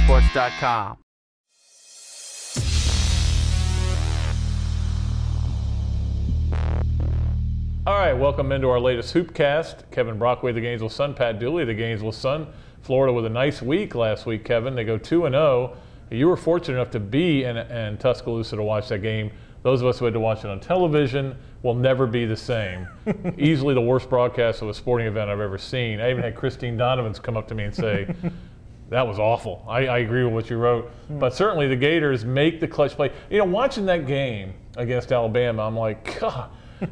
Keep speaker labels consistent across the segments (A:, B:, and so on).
A: Hoopsports.com.
B: All right, welcome into our latest Hoopcast. Kevin Brockway, the Gainesville Sun, Pat Dooley, the Gainesville Sun. Florida with a nice week last week, Kevin. They go 2-0. You were fortunate enough to be in Tuscaloosa to watch that game. Those of us who had to watch it on television will never be the same. Easily the worst broadcast of a sporting event I've ever seen. I even had Christine Donovans come up to me and say, that was awful. I agree with what you wrote. But certainly the Gators make the clutch play. You know, watching that game against Alabama, I'm like, God,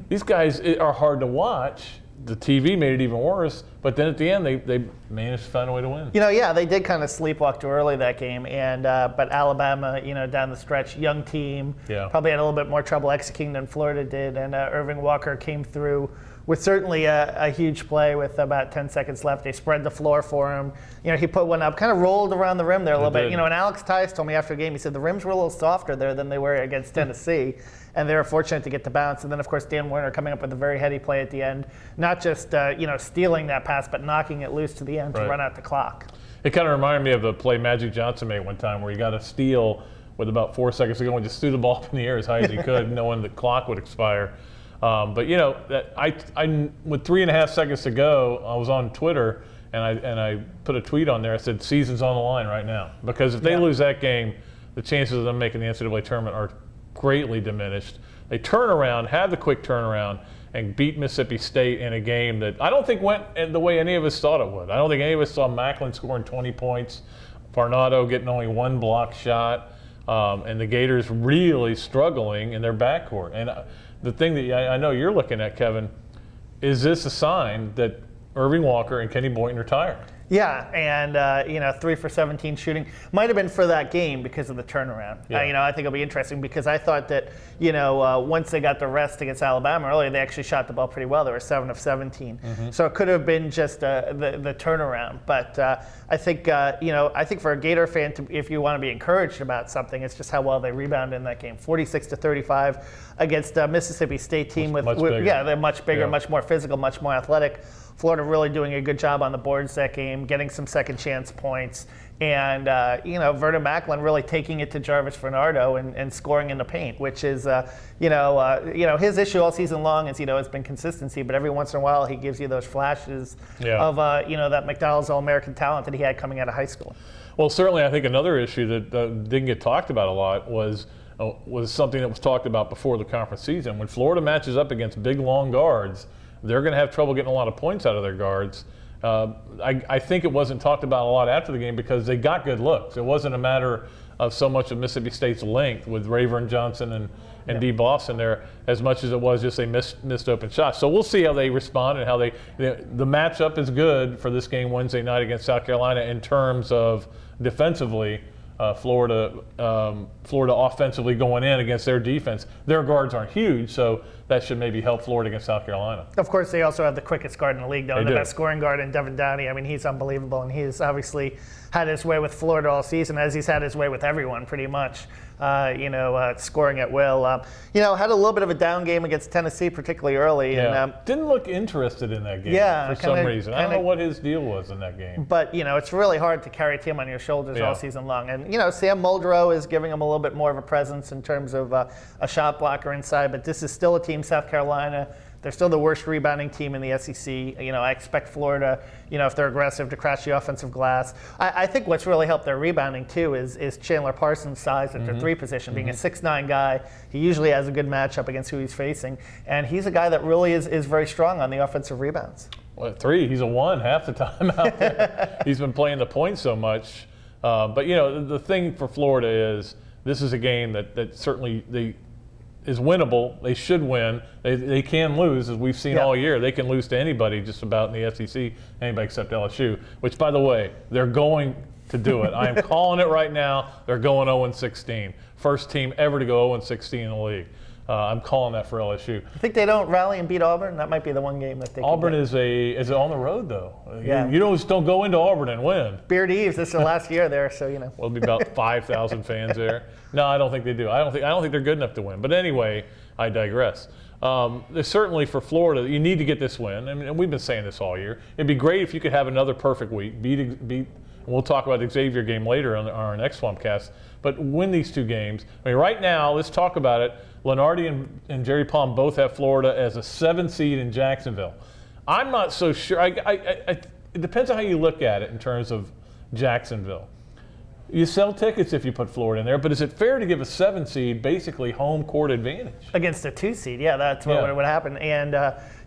B: these guys are hard to watch. The TV made it even worse, but then at the end they managed to find a way to win.
C: You know, yeah, they did kind of sleepwalk too early that game, and but Alabama, you know, down the stretch, young team, probably had a little bit more trouble executing than Florida did, and Irving Walker came through with certainly a huge play with about 10 seconds left. They spread the floor for him. You know, he put one up, kind of rolled around the rim there a little bit. You know, and Alex Tice told me after the game, he said the rims were a little softer there than they were against Tennessee. And they were fortunate to get the bounce. And then, of course, Dan Werner coming up with a very heady play at the end. Not just, you know, stealing that pass, but knocking it loose to the end to run out the clock.
B: It kind of reminded me of the play Magic Johnson made one time where he got a steal with about 4 seconds to go and just threw the ball up in the air as high as he could, knowing the clock would expire. But, you know, I with 3.5 seconds to go, I was on Twitter, and I put a tweet on there. I said, season's on the line right now. Because if they lose that game, the chances of them making the NCAA tournament are greatly diminished. They turn around, had the quick turnaround, and beat Mississippi State in a game that I don't think went the way any of us thought it would. I don't think any of us saw Macklin scoring 20 points, Farnado getting only one block shot, and the Gators really struggling in their backcourt. And the thing that I know you're looking at, Kevin, is this a sign that Irving Walker and Kenny Boynton are tired?
C: Yeah, and you know, 3 for 17 shooting might have been for that game because of the turnaround. You know, I think it'll be interesting because I thought that, you know, once they got the rest against Alabama earlier, they actually shot the ball pretty well. They were 7 of 17, so it could have been just the turnaround. But I think you know, I think for a Gator fan, if you want to be encouraged about something, it's just how well they rebounded in that game. 46-35 against a Mississippi State team with they're much bigger, much more physical, much more athletic. Florida really doing a good job on the boards that game, getting some second chance points, and you know, Vernon Macklin really taking it to Jarvis Farnado and scoring in the paint, which is you know, his issue all season long is, you know, has been consistency, but every once in a while he gives you those flashes of you know, that McDonald's All-American talent that he had coming out of high school. Well, certainly I think another issue that didn't get talked about a lot was something that was talked about before the conference season. When Florida matches up against big, long guards, they're going to have trouble getting a lot of points out of their guards. I think it wasn't talked about a lot after the game because they got good looks. It wasn't a matter of so much of Mississippi State's length with Rayburn Johnson and D. Boss in there as much as it was just they missed open shots. So we'll see how they respond and how the matchup is good for this game Wednesday night against South Carolina in terms of defensively. Florida offensively going in against their defense. Their guards aren't huge, so that should maybe help Florida against South Carolina. Of course, they also have the quickest guard in the league, though, the best scoring guard in Devin Downey. I mean, he's unbelievable, and he's obviously had his way with Florida all season, as he's had his way with everyone pretty much. You know, scoring at will. You know, had a little bit of a down game against Tennessee, particularly early. And, didn't look interested in that game for some reason. I don't know what his deal was in that game. But, you know, it's really hard to carry a team on your shoulders all season long. And, you know, Sam Muldrow is giving him a little bit more of a presence in terms of a shot blocker inside. But this is still a team, South Carolina. They're still the worst rebounding team in the SEC. You know, I expect Florida, you know, if they're aggressive, to crash the offensive glass. I think what's really helped their rebounding, too, is Chandler Parsons' size at their three position. Being a 6'9" guy, he usually has a good matchup against who he's facing. And he's a guy that really is very strong on the offensive rebounds. Well, at 3, he's a 1 half the time out there. He's been playing the point so much. But, you know, the thing for Florida is this is a game that certainly is winnable. They should win. They can lose, as we've seen all year. They can lose to anybody just about in the SEC, anybody except LSU, which, by the way, they're going to do it. I am calling it right now. They're going 0-16. First team ever to go 0-16 in the league. I'm calling that for LSU. I think they don't rally and beat Auburn. That might be the one game that they Auburn is it on the road, though? Yeah. You don't go into Auburn and win. Beard Eves, this is the last year there, so you know. Well, it'll be about 5,000 fans there. No, I don't think they do. I don't think they're good enough to win. But anyway, I digress.
B: There's certainly for Florida, you need to get this win. I mean, and we've been saying this all year. It'd be great if you could have another perfect week. Beat. We'll talk about the Xavier game later on our next Swampcast. But win these 2 games. I mean, right now, let's talk about it. Lenardi and Jerry Palm both have Florida as a 7 seed in Jacksonville. I'm not so sure. It depends on how you look at it in terms of Jacksonville. You sell tickets if you put Florida in there, but is it fair to give a 7 seed basically home court advantage?
C: Against a 2 seed, yeah, that's what would happen. And,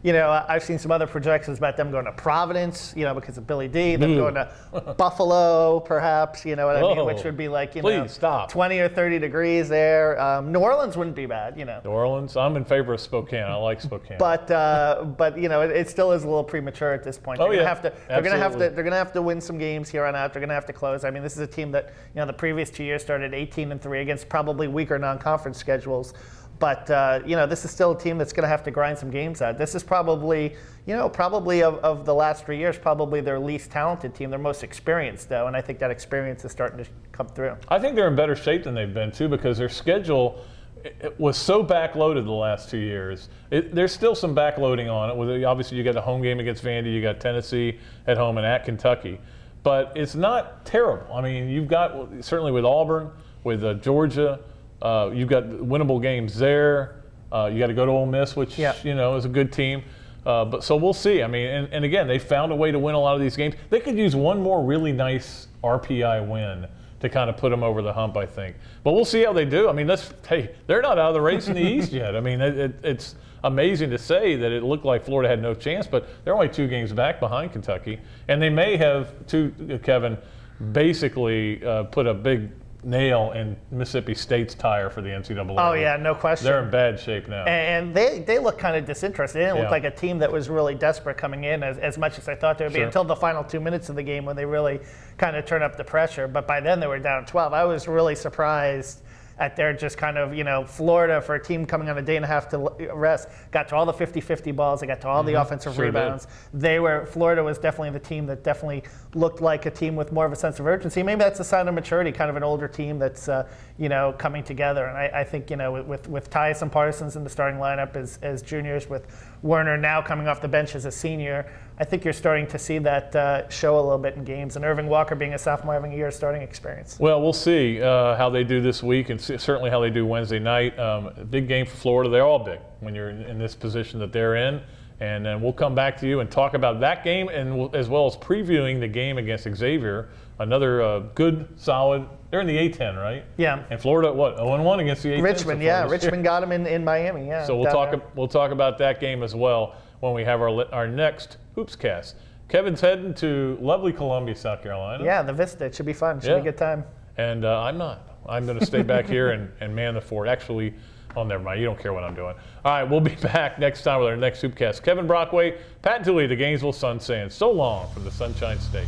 C: I've seen some other projections about them going to Providence, because of Billy D, them going to Buffalo, perhaps, you know what I mean, which would be like,
B: stop.
C: 20 or 30 degrees there. New Orleans wouldn't be bad,
B: New Orleans, I'm in favor of Spokane. I like Spokane.
C: But it still is a little premature at this point. They're gonna have to win some games here on out. They're gonna have to close. I mean, this is a team that the previous 2 years started 18-3 against probably weaker non-conference schedules. But, this is still a team that's going to have to grind some games out. This is probably, of the last 3 years, probably their least talented team, their most experienced, though. And I think that experience is starting to come through.
B: I think they're in better shape than they've been, too, because their schedule it was so backloaded the last 2 years. There's still some backloading on it. Obviously, you got a home game against Vandy. You got Tennessee at home and at Kentucky. But it's not terrible. I mean, you've got, certainly with Auburn, with Georgia, you've got winnable games there. You got to go to Ole Miss, which is a good team. But so we'll see. I mean, and again, they found a way to win a lot of these games. They could use one more really nice RPI win to kind of put them over the hump, I think. But we'll see how they do. I mean, they're not out of the race in the East yet. I mean, it's amazing to say that it looked like Florida had no chance, but they're only 2 games back behind Kentucky, and they may have, Kevin, basically put a big nail in Mississippi State's tire for the NCAA.
C: Oh, yeah, no question.
B: They're in bad shape now.
C: And they look kind of disinterested. They didn't look like a team that was really desperate coming in as much as I thought they would be until the final 2 minutes of the game when they really kind of turned up the pressure. But by then they were down 12. I was really surprised at their just kind of, Florida, for a team coming on a day and a half to rest, got to all the 50-50 balls. They got to all the offensive rebounds. Florida was definitely the team that definitely looked like a team with more of a sense of urgency. Maybe that's a sign of maturity, kind of an older team that's, coming together. And I think, with Tyus and Parsons in the starting lineup as juniors, with Werner now coming off the bench as a senior, I think you're starting to see that show a little bit in games. And Irving Walker being a sophomore having a year of starting experience.
B: Well, we'll see how they do this week and certainly how they do Wednesday night. Big game for Florida. They're all big when you're in this position that they're in. And then we'll come back to you and talk about that game and as well as previewing the game against Xavier. Another good, solid. They're in the A-10, right?
C: Yeah.
B: And Florida, what, 0-1 against the A-10?
C: Richmond, Richmond got them in Miami, yeah.
B: So we'll talk about that game as well when we have our next Hoopscast. Kevin's heading to lovely Columbia, South Carolina.
C: Yeah, the Vista. It should be fun. It should be a good time.
B: And I'm not. I'm going to stay back here and man the fort. Actually, oh, never mind. You don't care what I'm doing. All right, we'll be back next time with our next Hoopscast. Kevin Brockway, Pat Dooley, the Gainesville Sun saying so long from the Sunshine State.